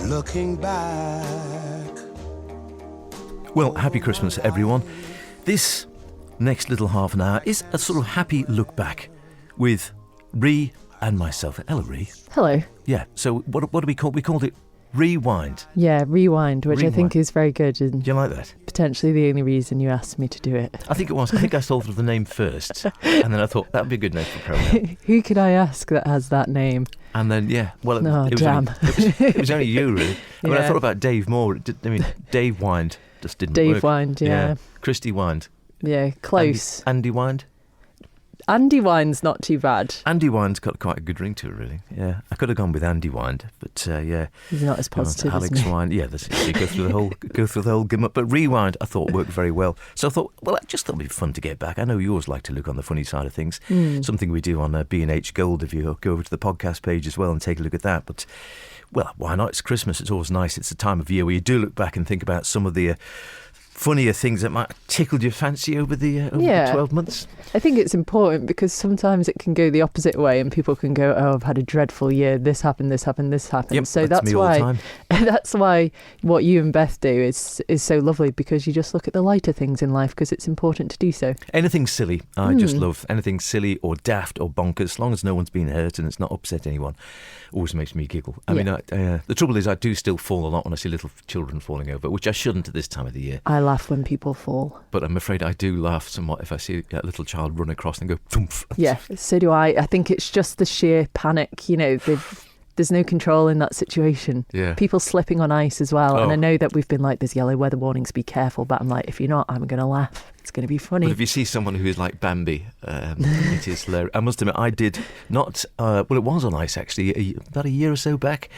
looking back. Well, happy Christmas, everyone. This next little half an hour is a sort of happy look back with Rhi and myself. Hello, Rhi. Hello. Yeah, so what do we call it? We called it Rhi-wind. Yeah, Rhi-wind, which I think is very good. And do you like that? Potentially the only reason you asked me to do it. I think it was. I think I thought of the name first, and then I thought that would be a good name for a programme. Who could I ask that has that name? And then, yeah, well, it was damn. it was only you, really. I mean, I Yeah. thought about Dave Moore. Dave Wind just didn't work. Dave Wind, yeah. Christy Wind. Yeah, close. Andy Wind. Andy Wind's not too bad. Andy Wind's got quite a good ring to it, really. Yeah, I could have gone with Andy Wind, but yeah. He's not as positive as Alex me. Wind, yeah. You go through the whole gimmick. But Rhi-wind, I thought worked very well. So I thought, well, I just thought it'd be fun to get back. I know you always like to look on the funny side of things. Something we do on B&H Gold. If you go over to the podcast page as well and take a look at that. But well, why not? It's Christmas. It's always nice. It's the time of year where you do look back and think about some of the funnier things that might have tickled your fancy over the 12 months. I think it's important because sometimes it can go the opposite way and people can go, oh, I've had a dreadful year. This happened, this happened, this happened. Yep, so that's me all the time. That's why what you and Beth do is so lovely, because you just look at the lighter things in life because it's important to do so. Anything silly. I just love anything silly or daft or bonkers, as long as no one's been hurt and it's not upset anyone. Always makes me giggle. I mean, the trouble is I do still fall a lot when I see little children falling over, which I shouldn't at this time of the year. I laugh when people fall. But I'm afraid I do laugh somewhat if I see a little child run across and go thump. Yeah, so do I. I think it's just the sheer panic, there's no control in that situation. Yeah. People slipping on ice as well. Oh. And I know that we've been like, there's yellow weather warnings, be careful. But I'm like, if you're not, I'm going to laugh. It's going to be funny. But if you see someone who is like Bambi, it is hilarious. I must admit, I did not, it was on ice actually, about a year or so back.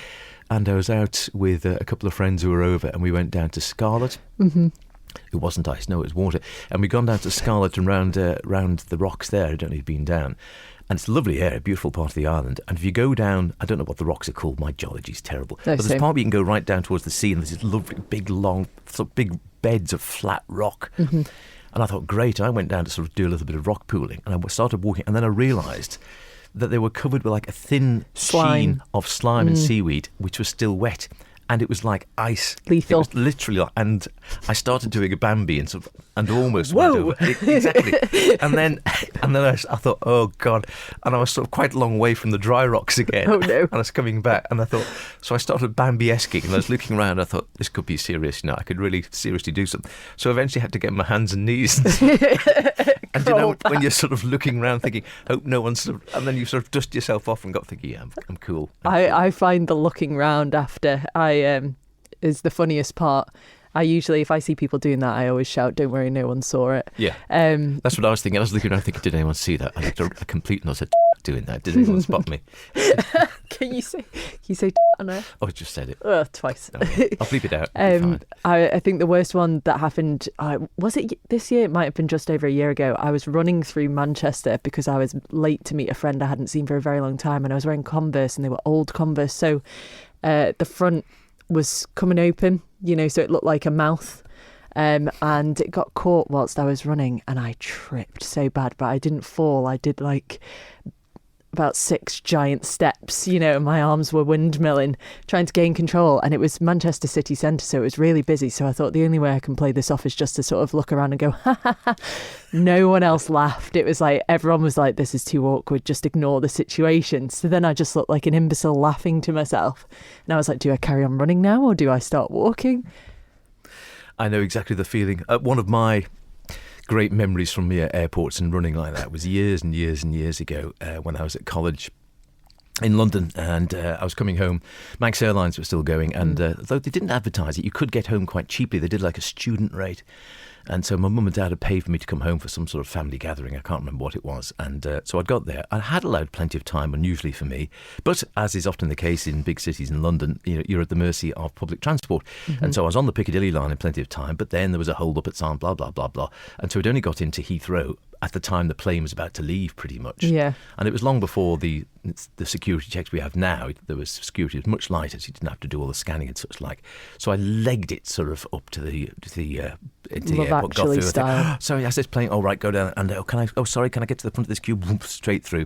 And I was out with a couple of friends who were over and we went down to Scarlet. Mm-hmm. It wasn't ice, no, it was water. And we'd gone down to Scarlet and round the rocks there. I don't know if you've been down. And it's a lovely area, a beautiful part of the island. And if you go down, I don't know what the rocks are called. My geology's terrible. No, but there's a part where you can go right down towards the sea and there's these lovely, big, long, sort of big beds of flat rock. Mm-hmm. And I thought, great. I went down to sort of do a little bit of rock pooling. And I started walking. And then I realised that they were covered with like a thin sheen of slime and seaweed, which was still wet. And it was like ice. Lethal. It was literally, and I started doing a Bambi and almost went over. Exactly. And then I thought, oh God. And I was sort of quite a long way from the dry rocks again. Oh no. And I was coming back and I thought, so I started Bambi-esking and I was looking around and I thought, this could be serious. I could really seriously do something. So I eventually had to get on my hands and knees. And when you're sort of looking around thinking, hope no one's and then you sort of dust yourself off and got thinking, yeah, I'm cool. I find the looking round after is the funniest part. I usually, if I see people doing that, I always shout, don't worry, no one saw it. Yeah. That's what I was thinking. I was looking around thinking, did anyone see that? I looked a complete nut doing that. Did anyone spot me? Can you say on it? Oh, I just said it. Twice. No, I'll bleep it out. I think the worst one that happened, was it this year? It might have been just over a year ago. I was running through Manchester because I was late to meet a friend I hadn't seen for a very long time, and I was wearing Converse, and they were old Converse. So the front was coming open, so it looked like a mouth. And it got caught whilst I was running and I tripped so bad, but I didn't fall. I did like about 6 giant steps, and my arms were windmilling, trying to gain control. And it was Manchester city centre, so it was really busy. So I thought the only way I can play this off is just to sort of look around and go, ha ha ha. No one else laughed. It was like, everyone was like, this is too awkward, just ignore the situation. So then I just looked like an imbecile laughing to myself. And I was like, do I carry on running now or do I start walking? I know exactly the feeling. One of my great memories from me at airports and running like that was years and years and years ago when I was at college in London, and I was coming home. Manx Airlines were still going, and though they didn't advertise it, you could get home quite cheaply. They did like a student rate. And so my mum and dad had paid for me to come home for some sort of family gathering. I can't remember what it was. And so I got there. I had allowed plenty of time, unusually for me. But as is often the case in big cities in London, you're at the mercy of public transport. Mm-hmm. And so I was on the Piccadilly line in plenty of time. But then there was a hold-up at Sarn, blah, blah, blah, blah. And so I'd only got into Heathrow at the time the plane was about to leave, pretty much. Yeah. And it was long before the security checks we have now. There was security was much lighter, so you didn't have to do all the scanning and such like. So I legged it sort of up to the into Love the airport. Got Actually through. style. Sorry, as this plane. Oh right, go down. And can I get to the front of this queue? Whoop, straight through.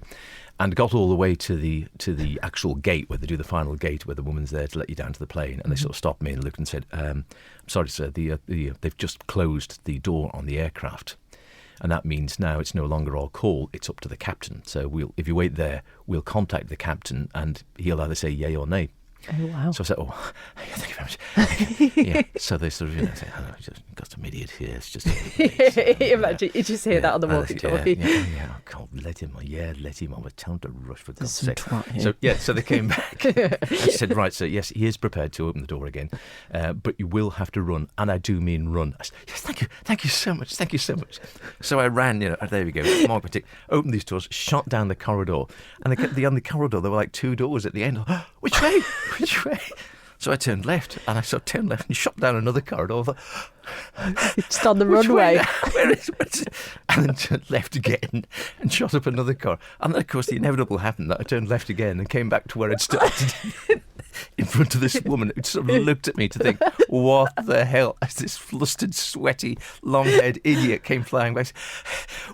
And got all the way to the actual gate where they do the final gate, where the woman's there to let you down to the plane. And they sort of stopped me and looked and said, "Sorry, sir, they've just closed the door on the aircraft, and that means now it's no longer our call; it's up to the captain. So if you wait there, we'll contact the captain, and he'll either say yay or nay." Oh, wow. So I said, "Oh, thank you very much." Yeah. So they sort of say, "Oh, just got some idiot here. It's just." Imagine you just hear that on the walkie-talkie. Yeah, I can't let him. Yeah, let him. I'm tell him to rush for God's sake. Twat here. So they came back. I said, "Right, so yes, he is prepared to open the door again, but you will have to run, and I do mean run." I said, "Yes, thank you so much, thank you so much." So I ran. There we go. Margaret opened these doors, shot down the corridor, and on the corridor there were like 2 doors at the end. Oh, which way? Which way? So I turned left, and I turned left and shot down another corridor. Just on the runway. Where is it? And then turned left again and shot up another car. And then, of course, the inevitable happened that I turned left again and came back to where I'd started in front of this woman who sort of looked at me to think, what the hell? As this flustered, sweaty, long-haired idiot came flying back.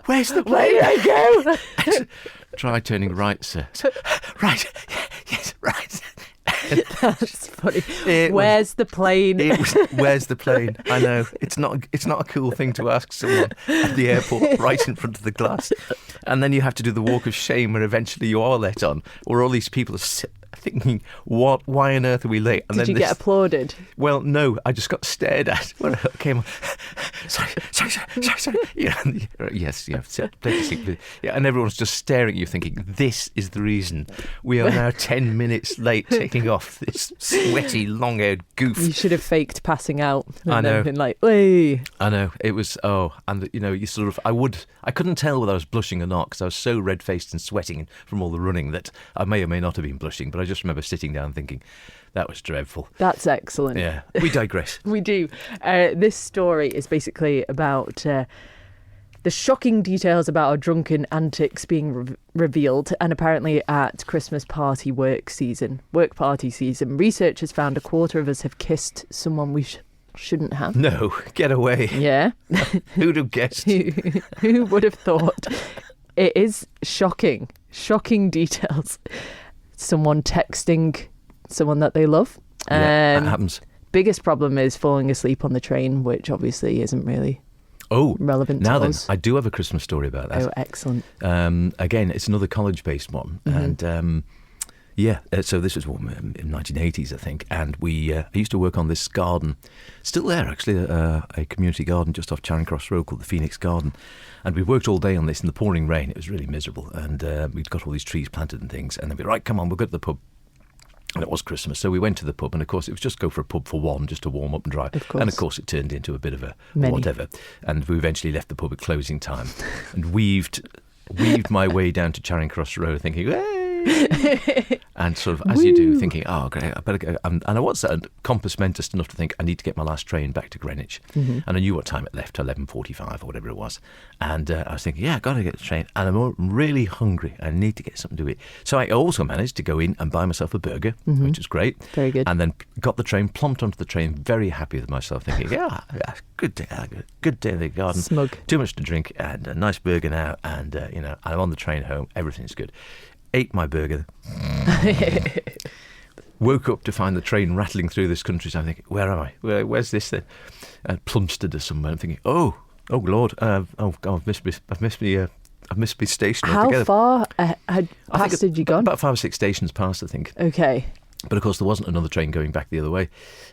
Where's the plane? Where did I go? Try turning right, sir. Right. Yes, right. That's funny. Where's the plane? Where's the plane? I know it's not a cool thing to ask someone at the airport right in front of the glass, and then you have to do the walk of shame where eventually you are let on, or all these people are thinking, why on earth are we late? And Did you get applauded? Well, no, I just got stared at when I came on. Sorry. Yes, and everyone's just staring at you thinking, this is the reason we are now 10 minutes late taking off this sweaty, long-haired goof. You should have faked passing out. And I know. Then been like, "Hey." I know. It was, and you sort of, I couldn't tell whether I was blushing or not because I was so red-faced and sweating from all the running that I may or may not have been blushing, but I just remember sitting down thinking, that was dreadful. That's excellent. Yeah, we digress. We do. This story is basically about the shocking details about our drunken antics being revealed, and apparently at Christmas party work party season, researchers found a quarter of us have kissed someone we shouldn't have. No, get away. Yeah. Who'd have guessed? Who would have thought? It is shocking details. Someone texting someone that they love. Yeah, that happens. Biggest problem is falling asleep on the train, which obviously isn't really relevant to us. I do have a Christmas story about that. Oh, excellent. Again, it's another college-based one. Mm-hmm. And so this was in the 1980s, I think. And I used to work on this garden, still there actually, a community garden just off Charing Cross Road called the Phoenix Garden. And we worked all day on this in the pouring rain. It was really miserable. And we'd got all these trees planted and things. And then we'd right, come on, we'll go to the pub. And it was Christmas, so we went to the pub, and of course it was just go for a pub for one, just to warm up and dry. And of course it turned into a bit of a whatever. And we eventually left the pub at closing time and weaved my way down to Charing Cross Road thinking, hey! And sort of, as you do, thinking, oh, great, I better go. And I was compass mentis enough to think I need to get my last train back to Greenwich. Mm-hmm. And I knew what time it left, 11:45 or whatever it was. And I was thinking, yeah, I've got to get the train. And I'm really hungry. I need to get something to eat. So I also managed to go in and buy myself a burger, which was great. Very good. And then got the train, plumped onto the train, very happy with myself, thinking, yeah, good day in the garden. Smug. Too much to drink and a nice burger now. And, I'm on the train home. Everything's good. Ate my burger. Woke up to find the train rattling through this countryside. I'm thinking, where am I? Where's this then? And Plumstead or somewhere. I'm thinking, oh Lord, I've missed my station altogether. How far past did you gone? About 5 or 6 stations past, I think. Okay. But of course, there wasn't another train going back the other way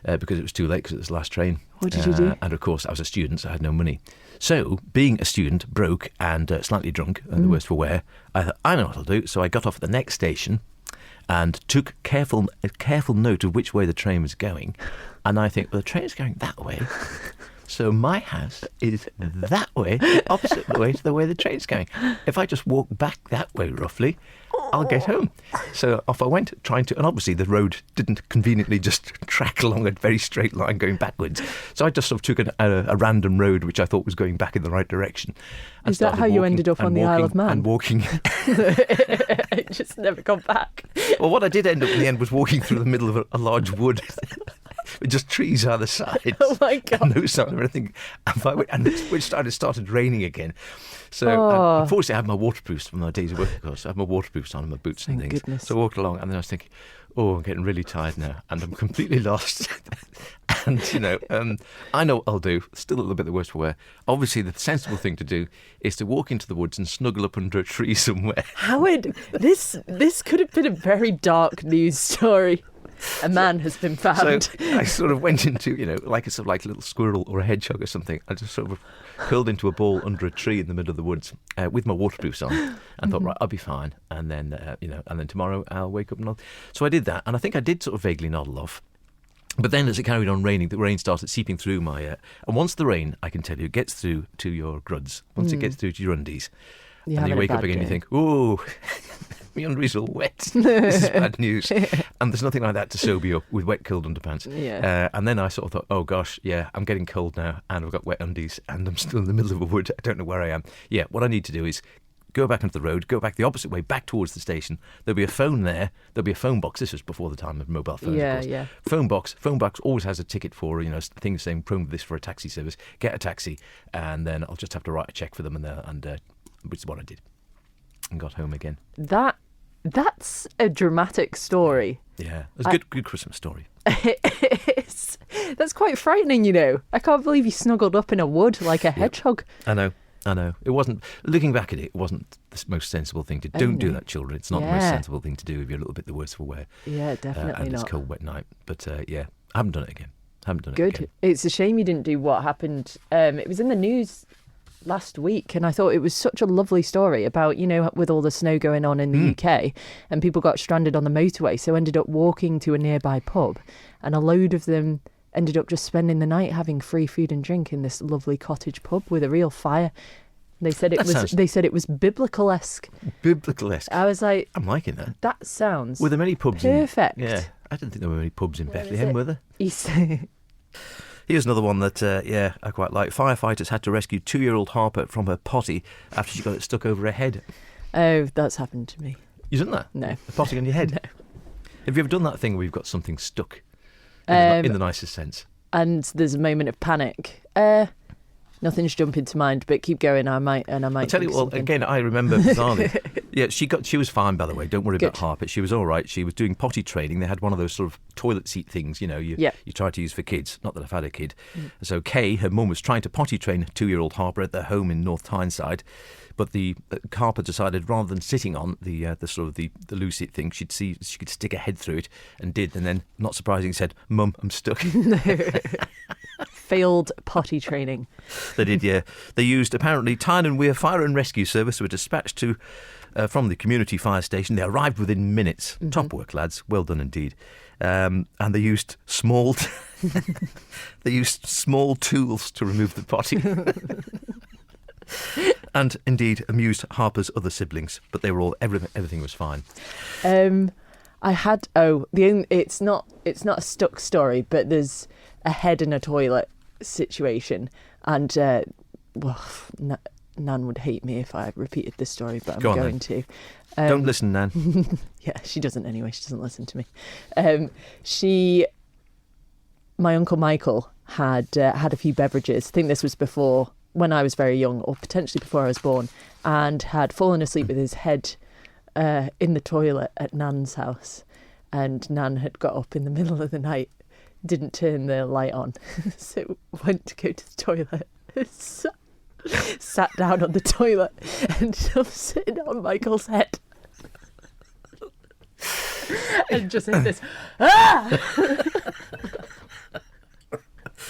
because it was too late because it was the last train. What did you do? And of course, I was a student, so I had no money. So, being a student, broke and slightly drunk, and the worst for wear, I thought, I know what I'll do. So I got off at the next station and took a careful note of which way the train was going. And I think, well, the train's going that way. So my house is that way, the opposite way to the way the train's going. If I just walk back that way roughly, I'll get home. So off I went, and obviously the road didn't conveniently just track along a very straight line going backwards. So I just sort of took a random road which I thought was going back in the right direction. Is that how you ended up on the Isle of Man? And walking. Just never gone back. Well, what I did end up in the end was walking through the middle of a large wood. with just trees either side. Oh my God. And no sign of anything. And it started raining again. So Oh. unfortunately, I had my waterproofs from my days of work, of course. I had my waterproofs on and my boots and Thank things. goodness. So I walked along, and then I was thinking, oh, I'm getting really tired now, and I'm completely lost. And, I know what I'll do. Still a little bit the worse for wear. Obviously, the sensible thing to do is to walk into the woods and snuggle up under a tree somewhere. Howard, this could have been a very dark news story. A man has been found. So I sort of went into, like a little squirrel or a hedgehog or something. I just sort of curled into a ball under a tree in the middle of the woods with my waterproofs on, and thought, right, I'll be fine. And then, and then tomorrow I'll wake up and nod. So I did that, and I think I did sort of vaguely noddle off. But then, as it carried on raining, the rain started seeping through my. And once the rain, I can tell you, gets through to your gruds, once it gets through to your undies, and you wake up again, you think, "Oh, my undies are all wet. This is bad news." And there's nothing like that to sober you up with wet, cold underpants. Yeah. And then I sort of thought, "Oh gosh, yeah, I'm getting cold now, and I've got wet undies, and I'm still in the middle of a wood. I don't know where I am. Yeah, what I need to do is." Go back onto the road, go back the opposite way, back towards the station. There'll be a phone there. There'll be a phone box. This was before the time of mobile phones, of course. Yeah. Phone box always has a ticket for, things saying, promo this for a taxi service. Get a taxi, and then I'll just have to write a check for them, which is what I did. And got home again. That's a dramatic story. Yeah, it was a good Christmas story. That's quite frightening, I can't believe you snuggled up in a wood like a hedgehog. I know. It wasn't, looking back at it, it wasn't the most sensible thing to do. Don't do that, children. It's not the most sensible thing to do if you're a little bit the worse for wear. Yeah, definitely and not. it's cold, wet night. But I haven't done it again. Good. It's a shame you didn't do what happened. It was in the news last week, and I thought it was such a lovely story about, with all the snow going on in the UK, and people got stranded on the motorway, so ended up walking to a nearby pub, and a load of them ended up just spending the night having free food and drink in this lovely cottage pub with a real fire. They said it was biblical-esque. Biblical-esque. I was like, I'm liking that. That sounds Were there many pubs? perfect. Yeah, I didn't think there were many pubs in Bethlehem, were there? Here's another one that, I quite like. Firefighters had to rescue 2-year-old Harper from her potty after she got it stuck over her head. Oh, that's happened to me. You done that? No. A potty on your head? No. Have you ever done that thing where you've got something stuck? In the nicest sense. And there's a moment of panic. Nothing's jumping to mind, but keep going. I might. I'll tell you what. Again, I remember bizarrely. Yeah, she was fine, by the way. Don't worry about Harper. She was all right. She was doing potty training. They had one of those sort of toilet seat things, you try to use for kids. Not that I've had a kid. So Kay, her mum, was trying to potty train 2-year-old Harper at their home in North Tyneside. But the Harper decided, rather than sitting on the sort of the loose seat thing, she'd see she could stick her head through it, and did. And then, not surprisingly, said, "Mum, I'm stuck." Failed potty training. They did, yeah. They used, apparently, Caine and Rhian Fire and Rescue Service were dispatched from the community fire station. They arrived within minutes. Top work, lads. Well done indeed. And they used small tools to remove the potty. And indeed amused Harper's other siblings, but they were all everything was fine. It's not a stuck story, but there's a head in a toilet situation, and Nan would hate me if I repeated this story, but I'm going to. Don't listen, Nan. Yeah, she doesn't anyway. She doesn't listen to me. My Uncle Michael had a few beverages. I think this was before, when I was very young, or potentially before I was born, and had fallen asleep with his head in the toilet at Nan's house. And Nan had got up in the middle of the night, didn't turn the light on, so went to go to the toilet, sat down on the toilet, and just sitting on Michael's head. And just hit this, ah!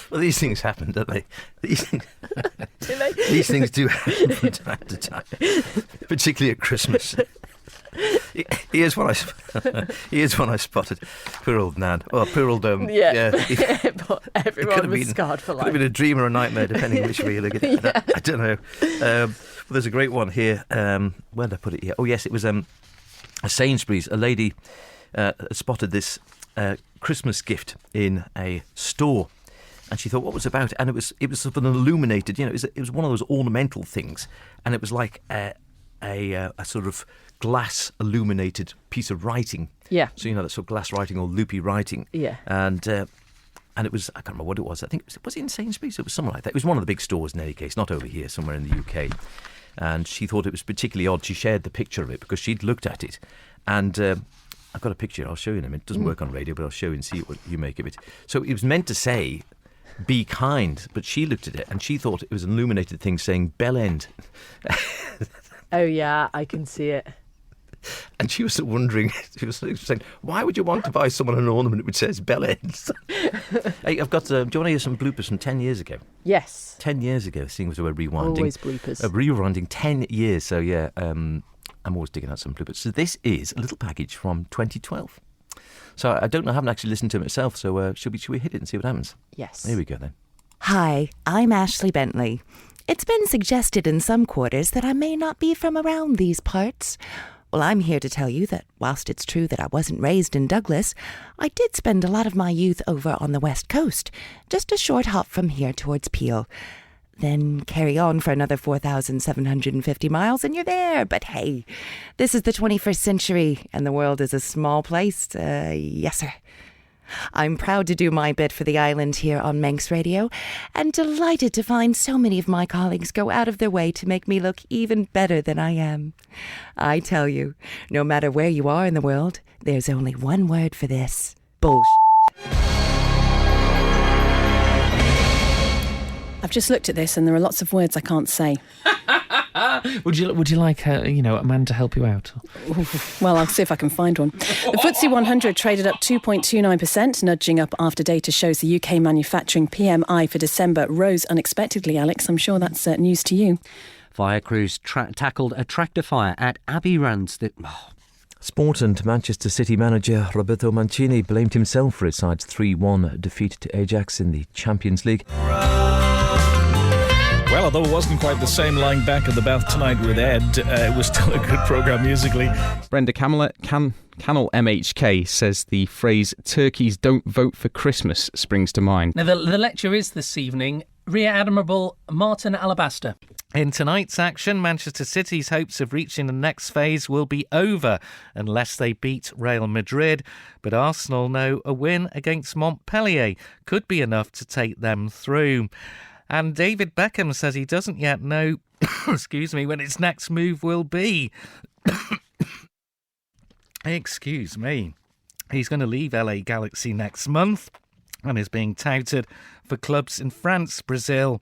Well, these things happen, don't they? These things do happen from time to time, particularly at Christmas. Here's one I spotted. Poor old Nan. Oh, poor old yeah. But everyone was scarred for life. Could have been a dream or a nightmare, depending which way you look at it. Yeah. I don't know. Well, there's a great one here. Where did I put it here? Oh, yes, it was a Sainsbury's. A lady spotted this Christmas gift in a store. And she thought, what was it about? And it was sort of an illuminated, it was one of those ornamental things, and it was like a sort of glass illuminated piece of writing. Yeah. So that sort of glass writing or loopy writing. Yeah. And And it was, I can't remember what it was. I think, was it in Sainsbury's? It was something like that. It was one of the big stores in any case, not over here, somewhere in the UK. And she thought it was particularly odd. She shared the picture of it because she'd looked at it. And I've got a picture. I'll show you in a minute. It doesn't work on radio, but I'll show you and see what you make of it. So it was meant to say, be kind. But she looked at it and she thought it was an illuminated thing saying bell end. Oh, yeah, I can see it. And she was wondering, she was saying, why would you want to buy someone an ornament which says bell ends? Hey, I've got, do you want to hear some bloopers from 10 years ago? Yes. 10 years ago, seeing as we're rewinding. Always bloopers. Rewinding 10 years, so yeah, I'm always digging out some bloopers. So this is a little package from 2012. So I don't know, I haven't actually listened to it myself, so should we hit it and see what happens? Yes. Here we go then. Hi, I'm Ashley Bentley. It's been suggested in some quarters that I may not be from around these parts. Well, I'm here to tell you that whilst it's true that I wasn't raised in Douglas, I did spend a lot of my youth over on the west coast, just a short hop from here towards Peel. Then carry on for another 4,750 miles and you're there. But hey, this is the 21st century and the world is a small place. Yes, sir. I'm proud to do my bit for the island here on Manx Radio and delighted to find so many of my colleagues go out of their way to make me look even better than I am. I tell you, no matter where you are in the world, there's only one word for this: bullshit. I've just looked at this and there are lots of words I can't say. Would you like a man to help you out? Well, I'll see if I can find one. The FTSE 100 traded up 2.29%, nudging up after data shows the UK manufacturing PMI for December rose unexpectedly. Alex, I'm sure that's news to you. Fire crews tackled a tractor fire at Abbey Runs. Sport and Manchester City manager Roberto Mancini blamed himself for his side's 3-1 defeat to Ajax in the Champions League. Well, although it wasn't quite the same lying back at the bath tonight with Ed, it was still a good programme musically. Brenda Cannell MHK says the phrase "turkeys don't vote for Christmas" springs to mind. Now, the lecture is this evening. Rear Admiral Martin Alabaster. In tonight's action, Manchester City's hopes of reaching the next phase will be over unless they beat Real Madrid. But Arsenal know a win against Montpellier could be enough to take them through. And David Beckham says he doesn't yet know, when his next move will be. Excuse me. He's going to leave LA Galaxy next month and is being touted for clubs in France, Brazil,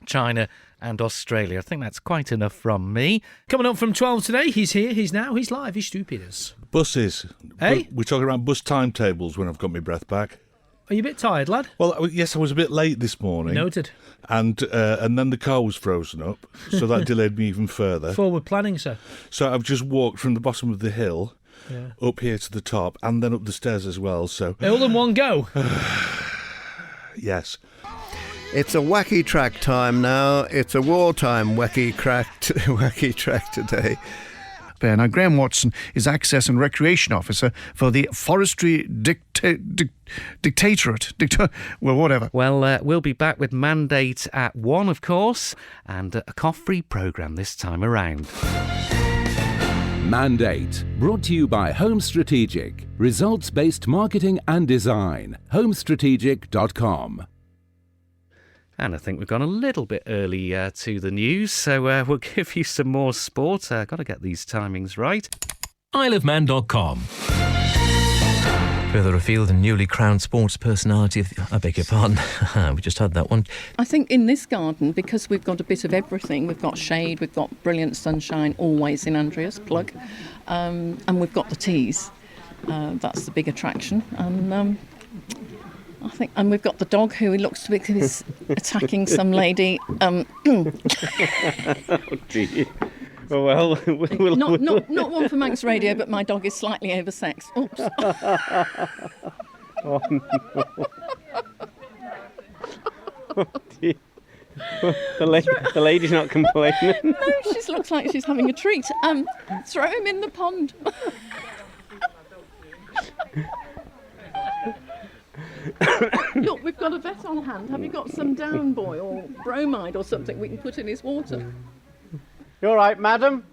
China and Australia. I think that's quite enough from me. Coming up from 12 today, he's here, he's live, he's stupid as. Buses. Hey? We're talking about bus timetables when I've got my breath back. Are you a bit tired, lad? Well, yes, I was a bit late this morning. Noted. And then the car was frozen up, so that delayed me even further. Forward planning, sir. So I've just walked from the bottom of the hill up here to the top and then up the stairs as well. So all in one go? Yes. It's a wacky track time now. It's a wartime wacky track today. Now, Graham Watson is Access and Recreation Officer for the Forestry Dictatorate. Whatever. Well, we'll be back with Mandate at 1, of course, and a cough-free programme this time around. Mandate, brought to you by Home Strategic. Results-based marketing and design. homestrategic.com. And I think we've gone a little bit early to the news, so we'll give you some more sport. I've got to get these timings right. IsleofMan.com. Further afield, a newly crowned sports personality. I beg your pardon. We just had that one. I think in this garden, because we've got a bit of everything, we've got shade, we've got brilliant sunshine, always in Andrea's plug, and we've got the teas. That's the big attraction. And and we've got the dog who looks to be attacking some lady. Oh dear. Well, not one for Manx Radio, but my dog is slightly oversexed. Oops. Oh no. Oh dear. The lady's not complaining. No, she looks like she's having a treat. Throw him in the pond. Look, we've got a vet on hand. Have you got some down boy or bromide or something we can put in his water? You all right, madam?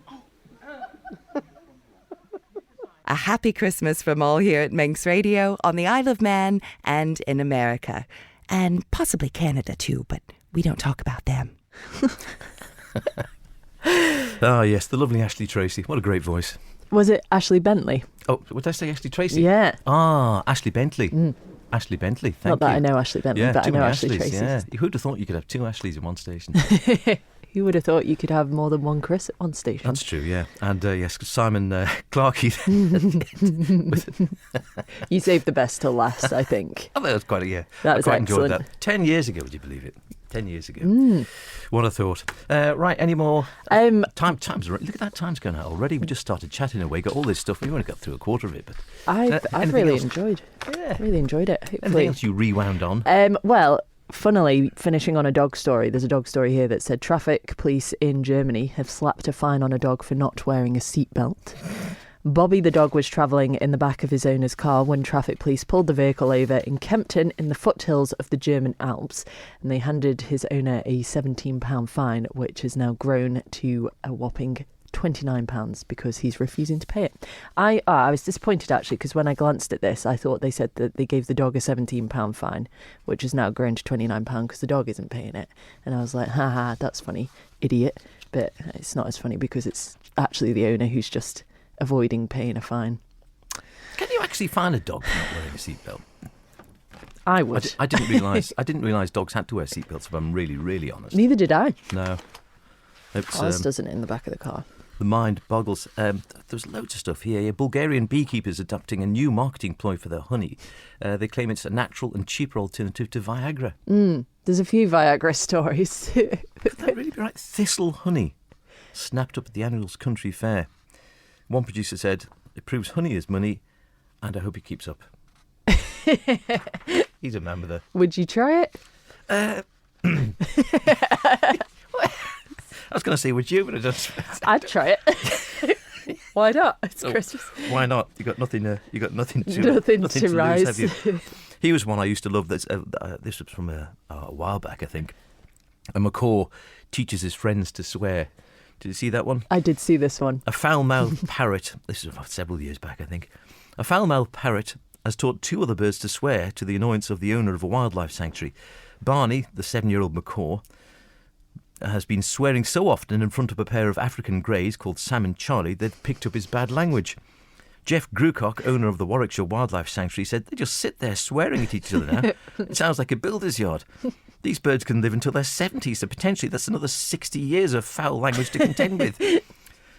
A happy Christmas from all here at Manx Radio on the Isle of Man and in America. And possibly Canada too, but we don't talk about them. Ah, yes, the lovely Ashley Tracy. What a great voice. Was it Ashley Bentley? Oh, what did I say, Ashley Tracy? Yeah. Ah, Ashley Bentley. Ashley Bentley, thank you. Not that I know Ashley Bentley, but I know Ashley Tracy. Yeah. Who'd have thought you could have two Ashleys in one station? Who would have thought you could have more than one Chris at one station? That's true, yeah. And yes, Simon Clarkey. You saved the best till last, I think. Oh, that was quite a That was quite excellent. enjoyed that. 10 years ago, would you believe it? 10 years ago. What a thought. Right, any more? Time's look at that, time's going out already. We just started chatting away, got all this stuff. We only got through a quarter of it, but I've really enjoyed. Really enjoyed it. Hopefully. Anything else you rewound on? Well, funnily, finishing on a dog story, there's a dog story here that said traffic police in Germany have slapped a fine on a dog for not wearing a seatbelt. Bobby the dog was travelling in the back of his owner's car when traffic police pulled the vehicle over in Kempton in the foothills of the German Alps, and they handed his owner a £17 fine, which has now grown to a whopping £29 because he's refusing to pay it. I was disappointed actually, because when I glanced at this, I thought they said that they gave the dog a £17 fine, which has now grown to £29 because the dog isn't paying it. And I was like, haha, that's funny, idiot. But it's not as funny because it's actually the owner who's just avoiding paying a fine. Can you actually fine a dog for not wearing a seatbelt? I would. I didn't realise dogs had to wear seatbelts, if I'm really, really honest. Neither did I. No. Ours doesn't in the back of the car. The mind boggles. There's loads of stuff here. Bulgarian beekeepers adopting a new marketing ploy for their honey. They claim it's a natural and cheaper alternative to Viagra. There's a few Viagra stories. Could that really be right? Thistle honey, snapped up at the annual country fair. One producer said, "It proves honey is money, and I hope it keeps up." He's a man with a... Would you try it? I was going to say, would you? But I just... I'd try it. Why not? It's Christmas. Why not? You got nothing to nothing to rise. Lose, have you? He was one I used to love. This was from a while back, I think. A macaw teaches his friends to swear. Did you see that one? I did see this one. A foul-mouthed parrot. This was several years back, I think. A foul-mouthed parrot has taught two other birds to swear, to the annoyance of the owner of a wildlife sanctuary. Barney, the 7-year-old macaw, has been swearing so often in front of a pair of African greys called Sam and Charlie they've picked up his bad language. Jeff Grucock, owner of the Warwickshire Wildlife Sanctuary, said they just sit there swearing at each other now. It sounds like a builder's yard. These birds can live until their 70s, so potentially that's another 60 years of foul language to contend with.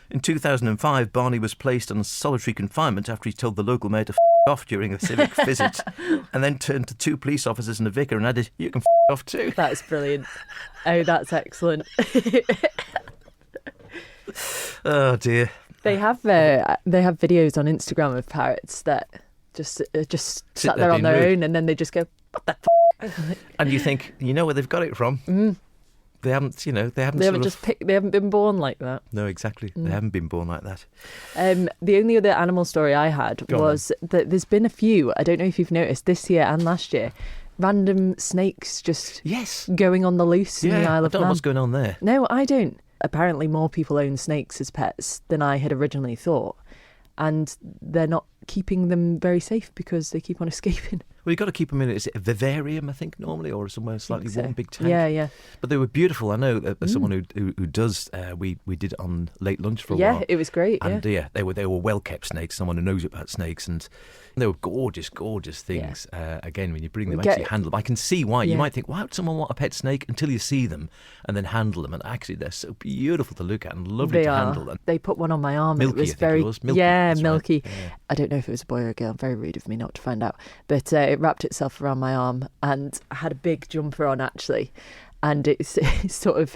In 2005, Barney was placed on solitary confinement after he told the local mayor to off during a civic visit, and then turned to two police officers and a vicar and added, "You can off too." That's brilliant. Oh, that's excellent. Oh dear. They have videos on Instagram of parrots that just sat there on their own, and then they just go, "What the f?" And you think, you know where they've got it from. They haven't they haven't been born like that. No, exactly. They haven't been born like that. The only other animal story I had was that there's been a few, I don't know if you've noticed, this year and last year, random snakes just going on the loose in the Isle of Man. I don't know what's going on there. No, I don't. Apparently more people own snakes as pets than I had originally thought. And they're not keeping them very safe because they keep on escaping. Well, you've got to keep them in, is it a vivarium, I think, normally, or somewhere slightly warm, big tank? Yeah. But they were beautiful. I know someone who does, we did it on late lunch for a while. Yeah, it was great. And they were well-kept snakes, someone who knows about snakes, and they were gorgeous, gorgeous things. Yeah. Again, when you bring them, actually handle them. I can see why. You might think, why would someone want a pet snake until you see them and then handle them? And actually, they're so beautiful to look at and lovely to handle. And they put one on my arm. Milky, it was very, Milky, Milky. Right. Yeah. I don't know if it was a boy or a girl. Very rude of me not to find out. But it wrapped itself around my arm, and I had a big jumper on actually, and it sort of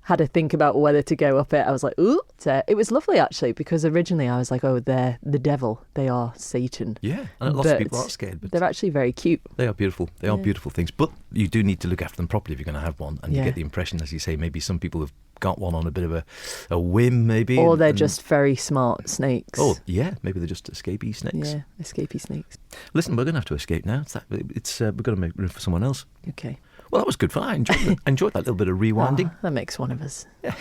had to think about whether to go up it. I was like, ooh. It was lovely actually, because originally I was like, oh, they're the devil, they are Satan. Yeah, and lots of people are scared, but they're actually very cute. They are beautiful. They are beautiful things, but you do need to look after them properly if you're going to have one. And you get the impression, as you say, maybe some people have got one on a bit of a whim, maybe, or they're just very smart snakes. Oh yeah, maybe they're just escapee snakes. Yeah, escapee snakes. Listen, we're going to have to escape now. We're going to make room for someone else. Okay. Well, that was good fun. I enjoyed that little bit of rewinding. That makes one of us. Yeah.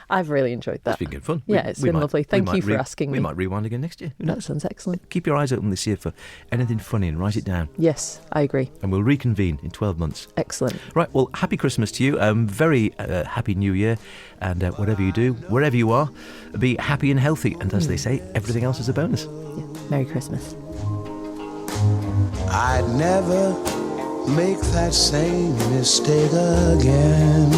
I've really enjoyed that. It's been good fun. Yeah, it's been lovely. Thank you for asking me. We might rewind again next year. That sounds excellent. Keep your eyes open this year for anything funny and write it down. Yes, I agree. And we'll reconvene in 12 months. Excellent. Right, well, happy Christmas to you. Very happy New Year. And whatever you do, wherever you are, be happy and healthy. And as they say, everything else is a bonus. Yeah. Merry Christmas. I'd never make that same mistake again.